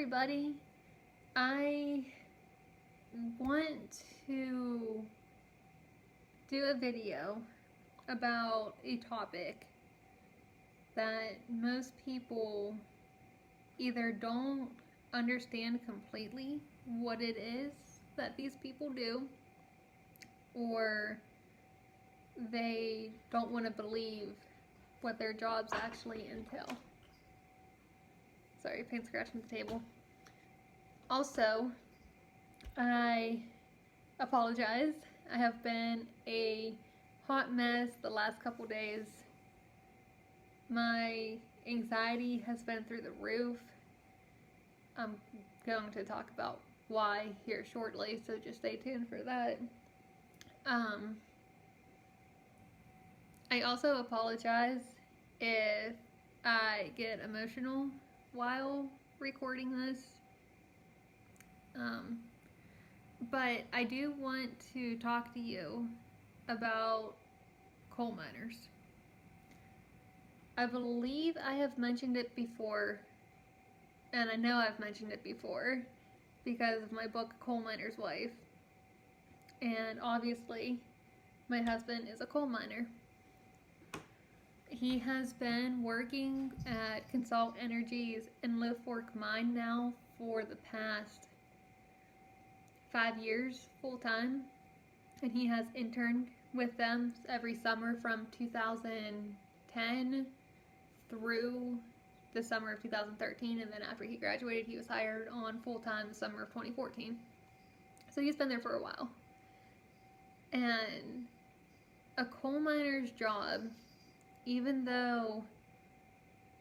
everybody. I want to do a video about a topic that most people either don't understand completely what it is that these people do, or they don't want to believe what their jobs actually entail. Sorry, paint scratching the table. Also, I apologize. I have been a hot mess the last couple days. My anxiety has been through the roof. I'm going to talk about why here shortly, so just stay tuned for that. I also apologize if I get emotional while recording this. But I do want to talk to you about coal miners. I believe I have mentioned it before, and I know I've mentioned it before because of my book, Coal Miner's Wife. And obviously, my husband is a coal miner. He has been working at Consult Energy's Enlow Fork mine now for the past 5 years full-time, and he has interned with them every summer from 2010 through the summer of 2013, and then after he graduated he was hired on full-time the summer of 2014. So he's been there for a while. And a coal miner's job, even though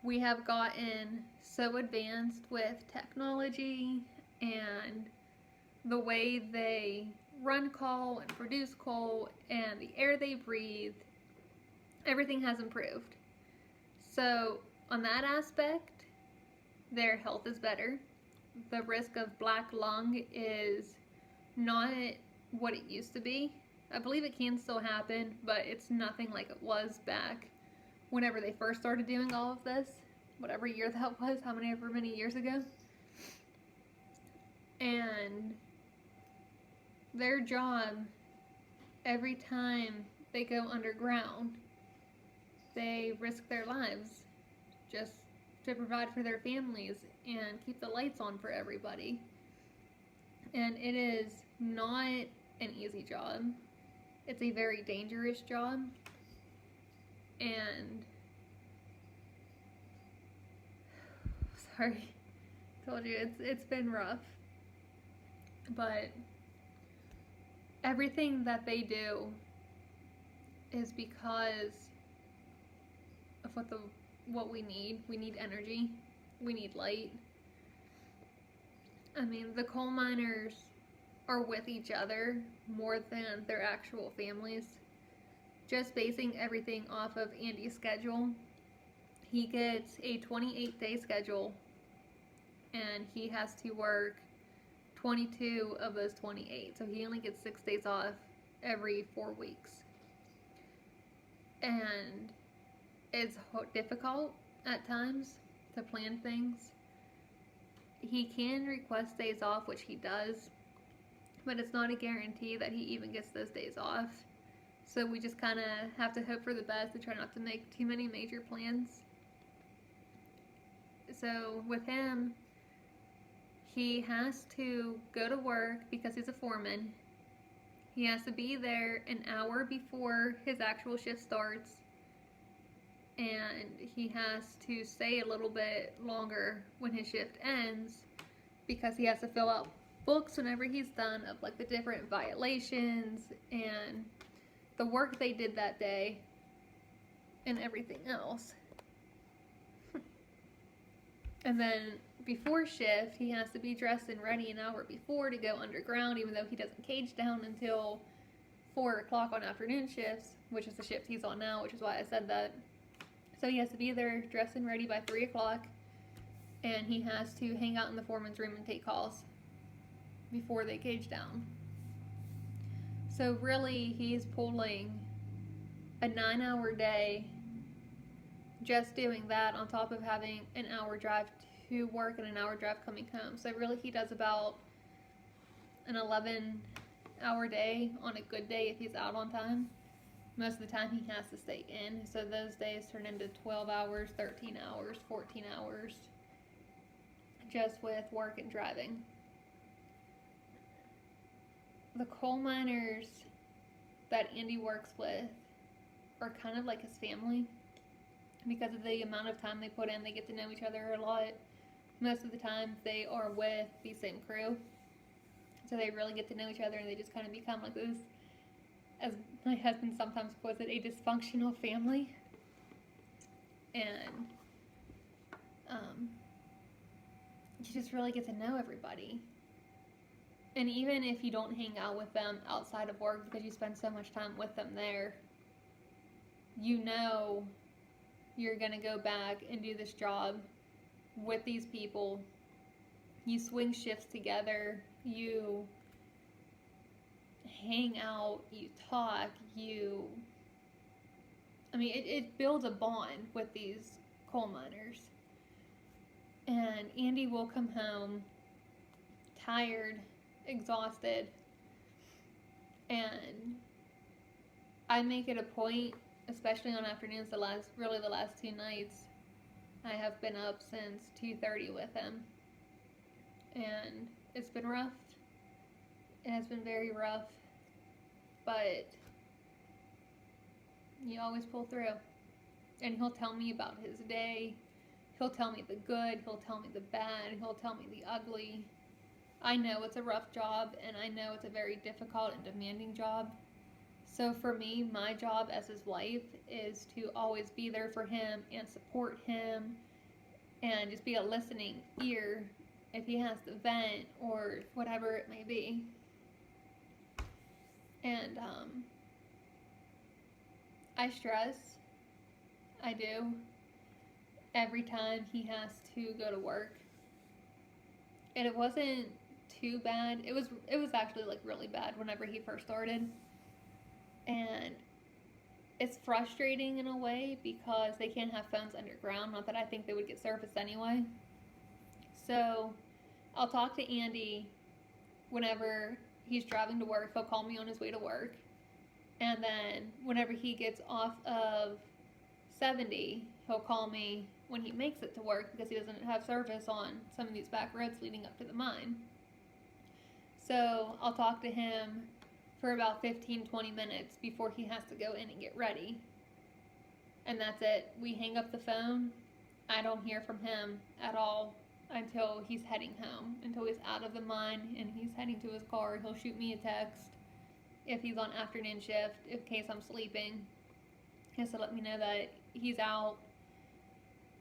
we have gotten so advanced with technology and the way they run coal and produce coal and the air they breathe, everything has improved. So on that aspect, their health is better. The risk of black lung is not what it used to be. I believe it can still happen, but it's nothing like it was back whenever they first started doing all of this, whatever year that was, however many years ago. And their job, every time they go underground, they risk their lives just to provide for their families and keep the lights on for everybody. And it is not an easy job. It's a very dangerous job. And sorry, told you it's been rough. But everything that they do is because of what we need. We need energy. We need light. I mean, the coal miners are with each other more than their actual families. Just basing everything off of Andy's schedule, he gets a 28-day schedule, and he has to work 22 of those 28. So he only gets 6 days off every 4 weeks. And it's difficult at times to plan things. He can request days off, which he does, but it's not a guarantee that he even gets those days off. So we just kind of have to hope for the best and try not to make too many major plans. So with him, he has to go to work because he's a foreman. He has to be there an hour before his actual shift starts, and he has to stay a little bit longer when his shift ends because he has to fill out books whenever he's done of like the different violations and the work they did that day and everything else. And then before shift, he has to be dressed and ready an hour before to go underground, even though he doesn't cage down until 4 o'clock on afternoon shifts, which is the shift he's on now, which is why I said that. So he has to be there dressed and ready by 3 o'clock, and he has to hang out in the foreman's room and take calls before they cage down. So really, he's pulling a 9-hour day just doing that on top of having an hour drive to work and an hour drive coming home. So really he does about an 11-hour day on a good day if he's out on time. Most of the time he has to stay in. So those days turn into 12 hours, 13 hours, 14 hours just with work and driving. The coal miners that Andy works with are kind of like his family because of the amount of time they put in. They get to know each other a lot. Most of the time they are with the same crew, so they really get to know each other, and they just kind of become like this, as my husband sometimes puts it, a dysfunctional family. And you just really get to know everybody. And even if you don't hang out with them outside of work because you spend so much time with them there, you know you're going to go back and do this job with these people. You swing shifts together, you hang out, you talk, it builds a bond with these coal miners. And Andy will come home tired, exhausted, and I make it a point, especially on afternoons, the last 2 nights, I have been up since 2:30 with him, and it's been rough. It has been very rough, but you always pull through. And he'll tell me about his day. He'll tell me the good, he'll tell me the bad, he'll tell me the ugly. I know it's a rough job, and I know it's a very difficult and demanding job. So for me, my job as his wife is to always be there for him and support him and just be a listening ear if he has to vent or whatever it may be. And I stress. I do. Every time he has to go to work. And it wasn't too bad. It was actually like really bad whenever he first started. And it's frustrating in a way because they can't have phones underground. Not that I think they would get surfaced anyway. So I'll talk to Andy whenever he's driving to work. He'll call me on his way to work. And then whenever he gets off of 70, he'll call me when he makes it to work because he doesn't have service on some of these back roads leading up to the mine. So I'll talk to him for about 15-20 minutes before he has to go in and get ready. And that's it. We hang up the phone. I don't hear from him at all until he's heading home, until he's out of the mine and he's heading to his car. He'll shoot me a text if he's on afternoon shift, in case I'm sleeping, just to let me know that he's out.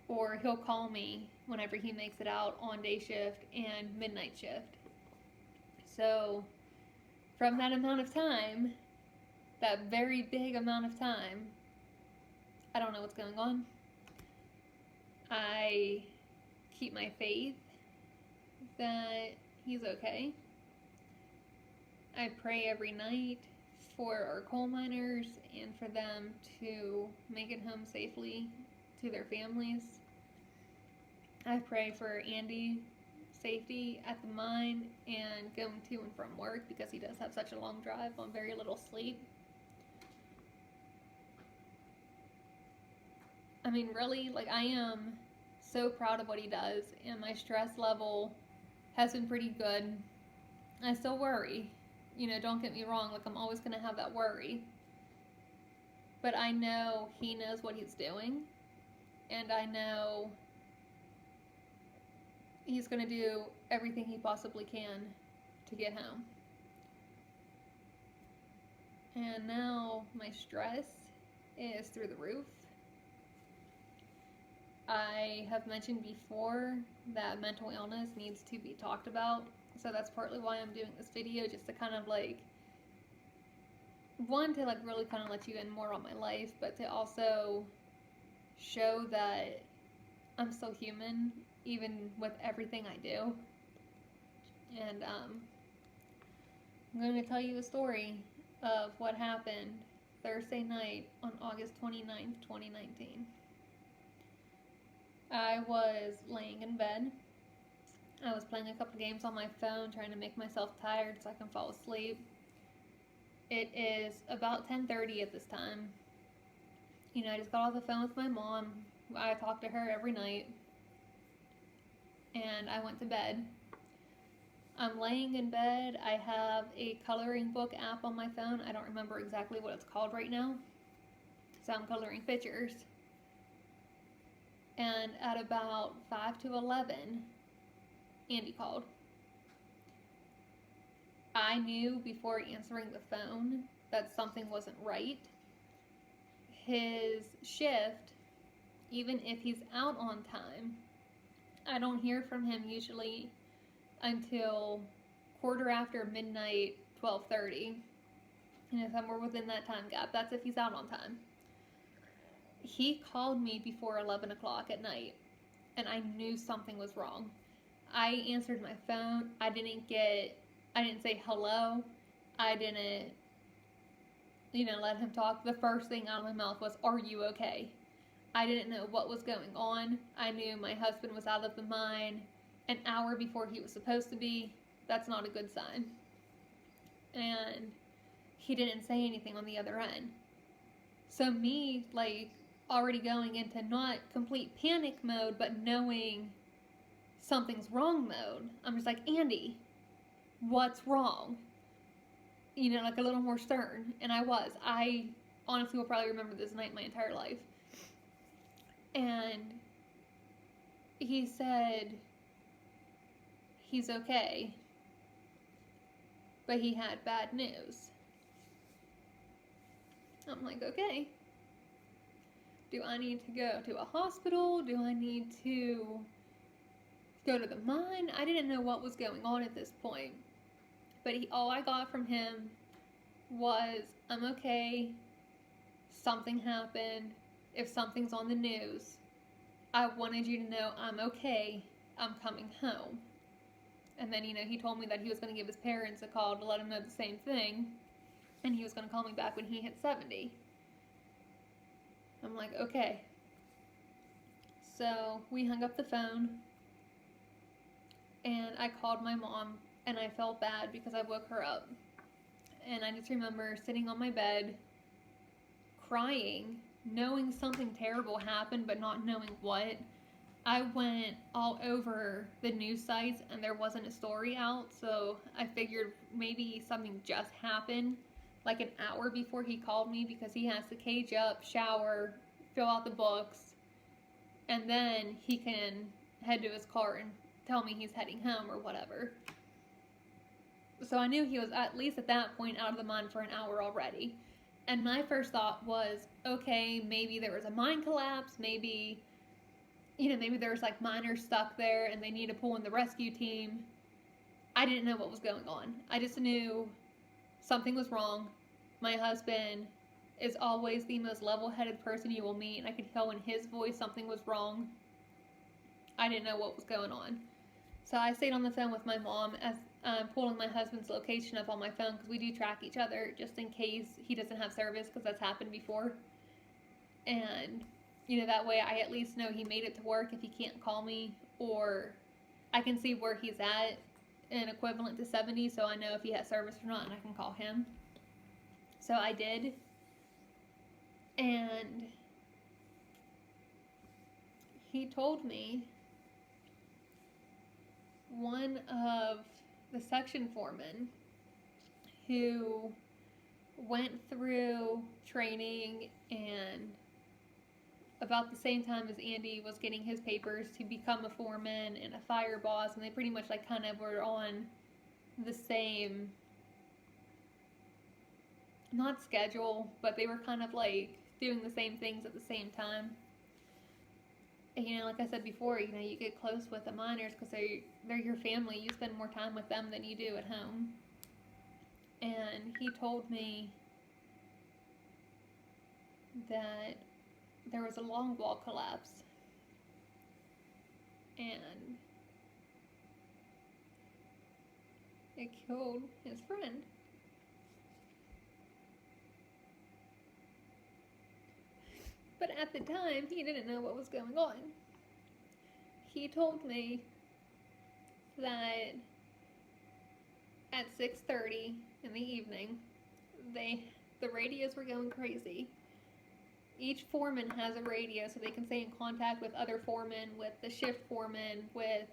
Or he'll call me whenever he makes it out on day shift and midnight shift. So from that amount of time, that very big amount of time, I don't know what's going on. I keep my faith that he's okay. I pray every night for our coal miners and for them to make it home safely to their families. I pray for Andy's safety at the mine and going to and from work because he does have such a long drive on very little sleep. I mean, really, I am so proud of what he does, and my stress level has been pretty good. I still worry. Don't get me wrong, I'm always going to have that worry. But I know he knows what he's doing, and I know he's going to do everything he possibly can to get home. And now my stress is through the roof. I have mentioned before that mental illness needs to be talked about. So that's partly why I'm doing this video, just to kind of one, to really kind of let you in more on my life, but to also show that I'm still human, even with everything I do. And I'm going to tell you a story of what happened Thursday night on August 29th, 2019. I was laying in bed. I was playing a couple games on my phone, trying to make myself tired so I can fall asleep. It is about 10:30 at this time. I just got off the phone with my mom. I talk to her every night. And I went to bed. I'm laying in bed. I have a coloring book app on my phone. I don't remember exactly what it's called right now. So I'm coloring pictures. And at about 5 to 11, Andy called. I knew before answering the phone that something wasn't right. His shift, even if he's out on time, I don't hear from him usually until quarter after midnight, 12:30. Somewhere within that time gap. That's if he's out on time. He called me before 11 o'clock at night, and I knew something was wrong. I answered my phone. I didn't say hello. I didn't, let him talk. The first thing out of my mouth was, "Are you okay?" I didn't know what was going on. I knew my husband was out of the mine an hour before he was supposed to be. That's not a good sign. And he didn't say anything on the other end. So me, already going into not complete panic mode, but knowing something's wrong mode, I'm just like, "Andy, what's wrong?" A little more stern. And I was. I honestly will probably remember this night my entire life. And he said he's okay, but he had bad news. I'm like, okay. Do I need to go to a hospital? Do I need to go to the mine? I didn't know what was going on at this point. But all I got from him was, "I'm okay. Something happened. If something's on the news, I wanted you to know I'm okay. I'm coming home." And then, he told me that he was going to give his parents a call to let them know the same thing. And he was going to call me back when he hit 70. I'm like, okay. So we hung up the phone. And I called my mom. And I felt bad because I woke her up. And I just remember sitting on my bed, crying, knowing something terrible happened, but not knowing what. I went all over the news sites, and there wasn't a story out, so I figured maybe something just happened, like an hour before he called me, because he has to cage up, shower, fill out the books, and then he can head to his car and tell me he's heading home or whatever. So I knew he was at least at that point out of the mine for an hour already. And my first thought was, okay, maybe there was a mine collapse, maybe there's miners stuck there and they need to pull in the rescue team. I didn't know what was going on. I just knew something was wrong. My husband is always the most level-headed person you will meet, and I could tell in his voice something was wrong. I didn't know what was going on. So I stayed on the phone with my mom as I'm pulling my husband's location up on my phone, because we do track each other just in case he doesn't have service, because that's happened before. And that way I at least know he made it to work if he can't call me, or I can see where he's at in equivalent to 70, so I know if he has service or not, and I can call him. So I did. And he told me one of the section foremen who went through training and about the same time as Andy was getting his papers to become a foreman and a fire boss, and they pretty much kind of were on the same, not schedule, but they were kind of doing the same things at the same time. And like I said before, you get close with the miners because they're your family. You spend more time with them than you do at home. And he told me that there was a long wall collapse, and it killed his friend. But at the time, he didn't know what was going on. he told me that at 6:30 in the evening, the radios were going crazy. Each foreman has a radio so they can stay in contact with other foremen, with the shift foreman, with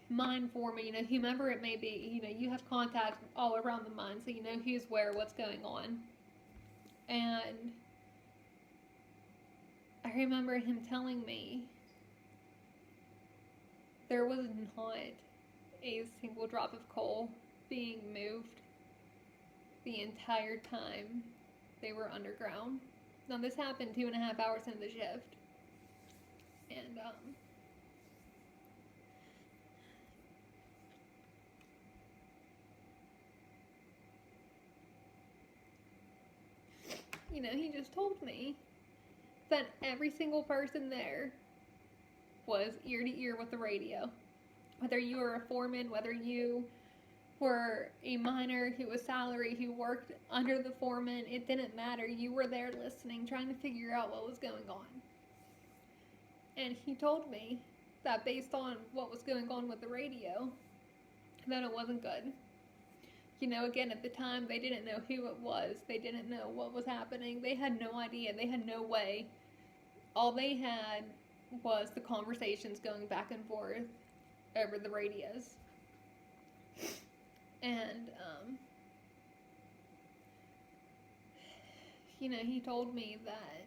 mine foreman, whomever it may be. You have contact all around the mine, so you know who's where, what's going on. And I remember him telling me there was not a single drop of coal being moved the entire time they were underground. Now, this happened 2.5 hours into the shift. And, he just told me that every single person there was ear to ear with the radio. Whether you were a foreman, whether you were a miner who was salary, who worked under the foreman, it didn't matter. You were there listening, trying to figure out what was going on. And he told me that based on what was going on with the radio, that it wasn't good. Again, at the time, they didn't know who it was. They didn't know what was happening. They had no idea. They had no way. All they had was the conversations going back and forth over the radios. And, he told me that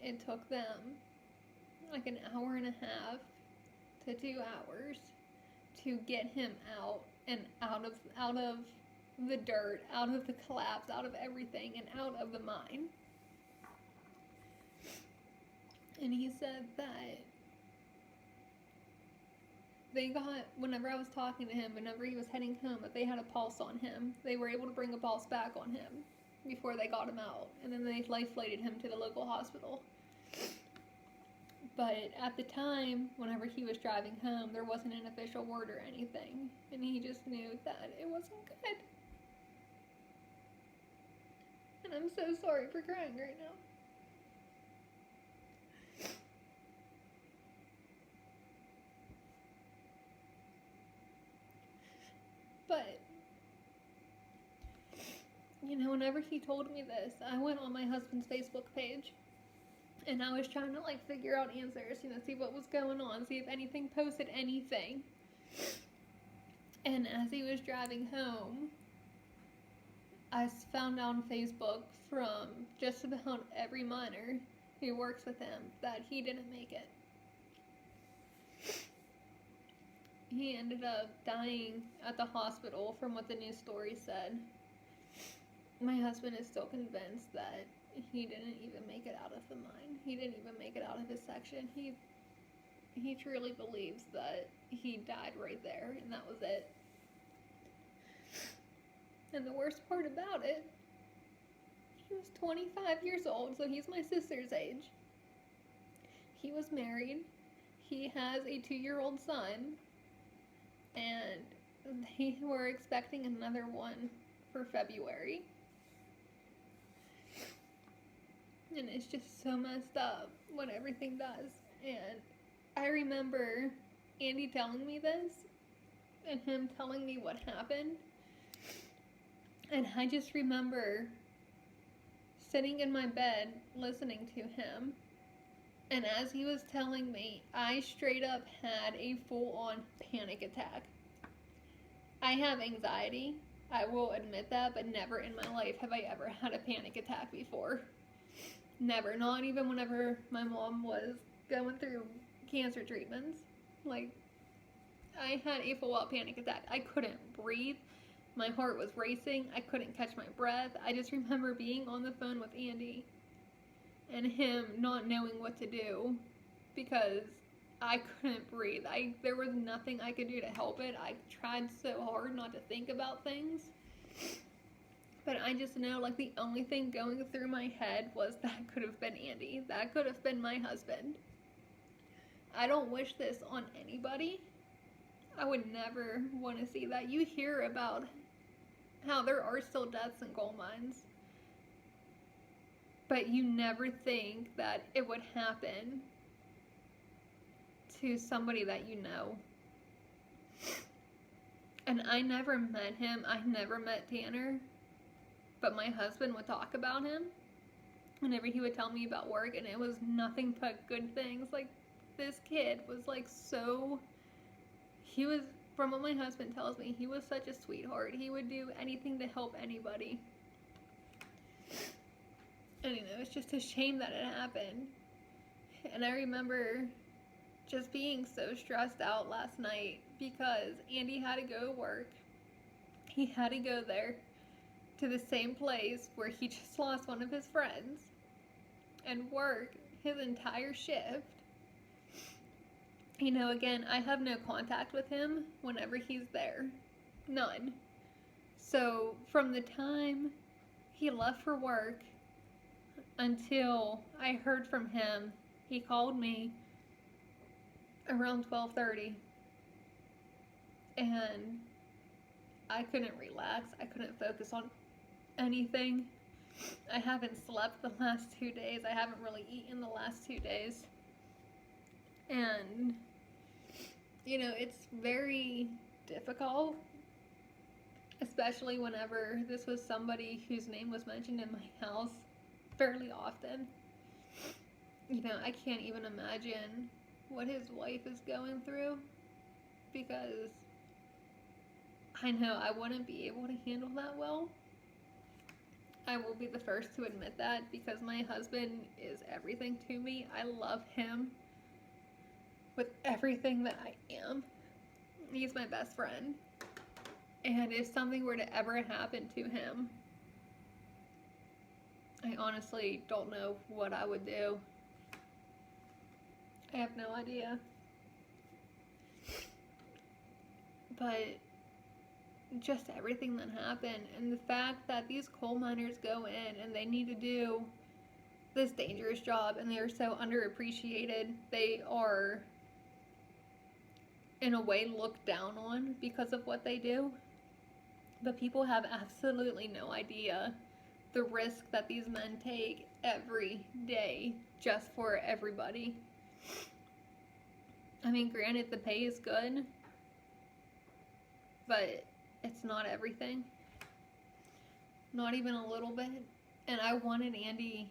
it took them like an hour and a half to 2 hours to get him out and out of the dirt, out of the collapse, out of everything, and out of the mine. And he said that they got, whenever I was talking to him, whenever he was heading home, that they had a pulse on him. They were able to bring a pulse back on him before they got him out. And then they life-flighted him to the local hospital. But at the time, whenever he was driving home, there wasn't an official word or anything. And he just knew that it wasn't good. And I'm so sorry for crying right now. But, whenever he told me this, I went on my husband's Facebook page. And I was trying to, figure out answers, see what was going on, see if anything posted anything. And as he was driving home, I found out on Facebook from just about every miner who works with him that he didn't make it. He ended up dying at the hospital from what the news story said. My husband is still convinced that he didn't even make it out of the mine. He didn't even make it out of his section. He truly believes that he died right there, and that was it. And the worst part about it, he was 25 years old, so he's my sister's age. He was married. He has a 2-year-old son, and they were expecting another one for February. And it's just so messed up what everything does. And I remember Andy telling me this, and him telling me what happened. And I just remember sitting in my bed listening to him. And as he was telling me, I straight up had a full-on panic attack. I have anxiety, I will admit that, but never in my life have I ever had a panic attack before. Never. Not even whenever my mom was going through cancer treatments. I had a full-out panic attack. I couldn't breathe. My heart was racing. I couldn't catch my breath. I just remember being on the phone with Andy and him not knowing what to do because I couldn't breathe. There was nothing I could do to help it. I tried so hard not to think about things. But I just know, the only thing going through my head was that could have been Andy. That could have been my husband. I don't wish this on anybody. I would never want to see that. You hear about how there are still deaths in coal mines. but you never think that it would happen to somebody that you know. And I never met him. I never met Tanner. But my husband would talk about him whenever he would tell me about work, and it was nothing but good things. Like, this kid was like he was, from what my husband tells me, he was such a sweetheart. He would do anything to help anybody. And it's just a shame that it happened. And I remember just being so stressed out last night because Andy had to go to work. He had to go there to the same place where he just lost one of his friends and work his entire shift. Again, I have no contact with him whenever he's there. None. So from the time he left for work until I heard from him, he called me around 12:30, and I couldn't relax. I couldn't focus on anything. I haven't slept the last 2 days. I haven't really eaten the last 2 days. And, it's very difficult, especially whenever this was somebody whose name was mentioned in my house fairly often. I can't even imagine what his wife is going through, because I know I wouldn't be able to handle that well. I will be the first to admit that, because my husband is everything to me. I love him with everything that I am. He's my best friend. And if something were to ever happen to him, I honestly don't know what I would do. I have no idea. But just everything that happened, and the fact that these coal miners go in and they need to do this dangerous job, and they are so underappreciated. They are, in a way, looked down on because of what they do. But people have absolutely no idea the risk that these men take every day just for everybody. Granted, the pay is good, but it's not everything. Not even a little bit. And I wanted Andy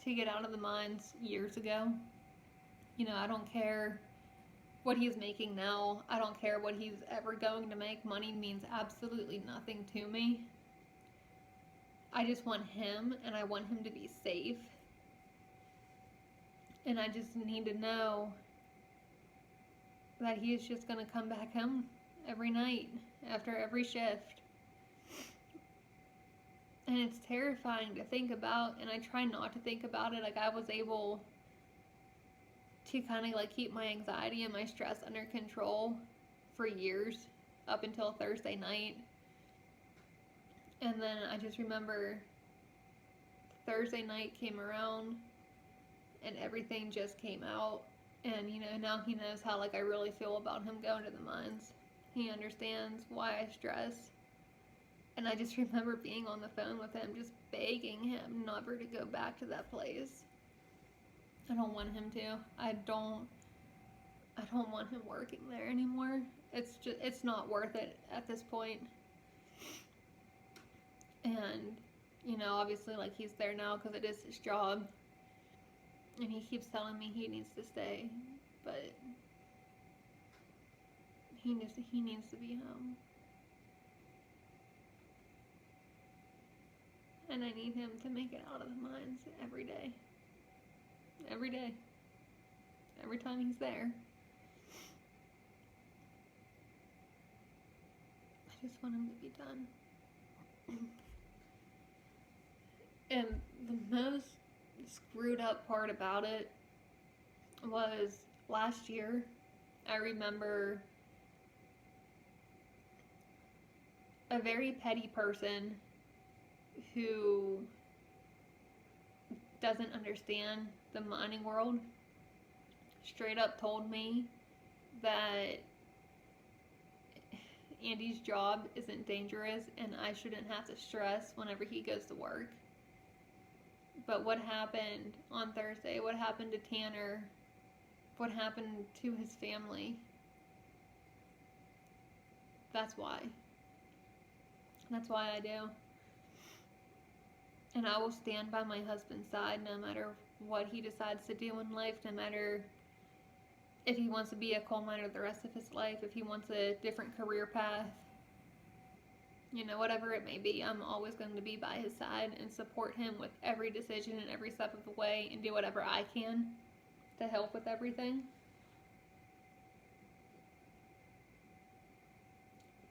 to get out of the mines years ago. I don't care what he's making now. I don't care what he's ever going to make. Money means absolutely nothing to me. I just want him, and I want him to be safe. And I just need to know that he's just going to come back home every night after every shift. And it's terrifying to think about, and I try not to think about it. Like, I was able to kind of keep my anxiety and my stress under control for years, up until Thursday night. And then I just remember Thursday night came around and everything just came out. And, now he knows how, I really feel about him going to the mines. He understands why I stress. And I just remember being on the phone with him, just begging him never to go back to that place. I don't want him to. I don't want him working there anymore. It's not worth it at this point. And, obviously, he's there now because it is his job. And he keeps telling me he needs to stay, but he needs to be home. And I need him to make it out of the mines every day. Every day. Every time he's there. I just want him to be done. And the most screwed up part about it was last year. I remember a very petty person who doesn't understand the mining world straight up told me that Andy's job isn't dangerous and I shouldn't have to stress whenever he goes to work. But what happened on Thursday? What happened to Tanner? What happened to his family? That's why. That's why I do. And I will stand by my husband's side no matter what he decides to do in life, no matter if he wants to be a coal miner the rest of his life, if he wants a different career path, you know, whatever it may be, I'm always going to be by his side and support him with every decision and every step of the way and do whatever I can to help with everything.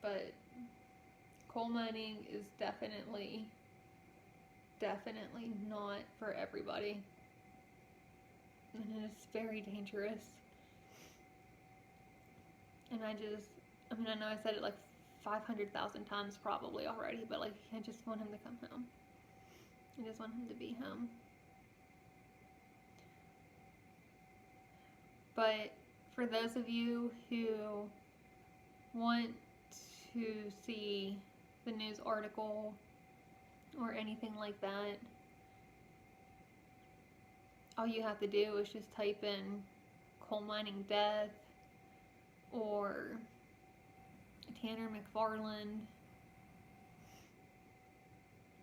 But coal mining is definitely not for everybody. And it's very dangerous. And I know I said it like 500,000 times probably already, but like, I just want him to come home. I just want him to be home. But for those of you who want to see the news article or anything like that, all you have to do is just type in coal mining death or Tanner McFarland.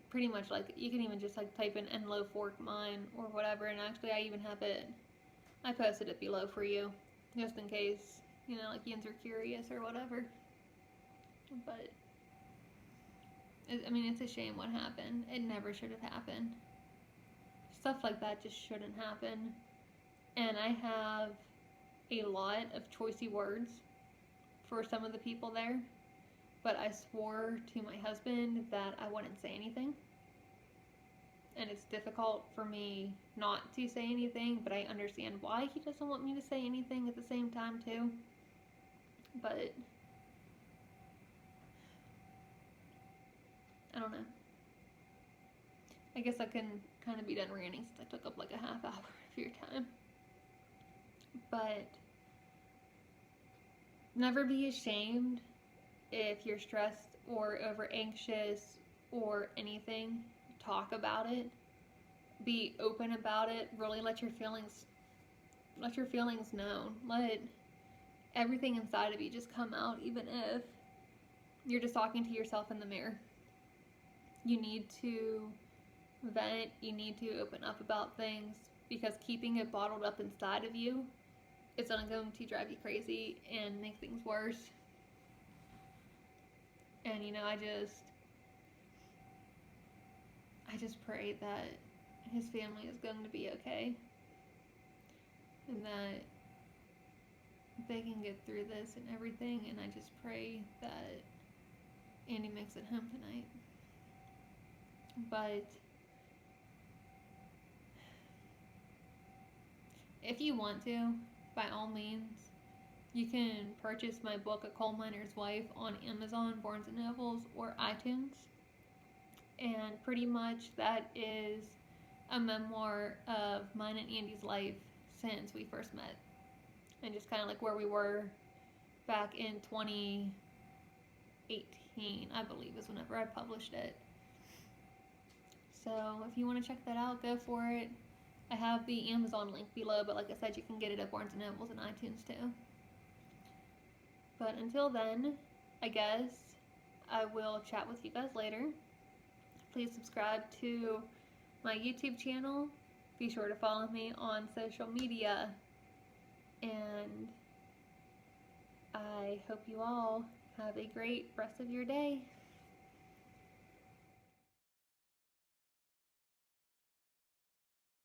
Pretty much, like, you can even just like type in Enlow Fork mine or whatever, and actually I even have it, I posted it below for you just in case, you know, like yins are curious or whatever. But I mean, it's a shame what happened. It never should have happened. Stuff like that just shouldn't happen. And I have a lot of choicey words for some of the people there, but I swore to my husband that I wouldn't say anything. And it's difficult for me not to say anything, but I understand why he doesn't want me to say anything at the same time too. But I don't know. I guess I can kind of be done ranting since I took up like a half hour of your time. But never be ashamed if you're stressed or over anxious or anything. Talk about it. Be open about it. Really let your feelings known. Let everything inside of you just come out, even if you're just talking to yourself in the mirror. You need to vent. You need to open up about things, because keeping it bottled up inside of you, it's only going to drive you crazy and make things worse. And you know, I just pray that his family is going to be okay, and that they can get through this and everything. And I just pray that Andy makes it home tonight. But if you want to, by all means, you can purchase my book, A Coal Miner's Wife, on Amazon, Barnes & Nobles, or iTunes. And pretty much that is a memoir of mine and Andy's life since we first met. And just kind of like where we were back in 2018, I believe, is whenever I published it. So if you want to check that out, go for it. I have the Amazon link below, but like I said, you can get it at Barnes & Nobles and iTunes too. But until then, I guess I will chat with you guys later. Please subscribe to my YouTube channel. Be sure to follow me on social media. And I hope you all have a great rest of your day.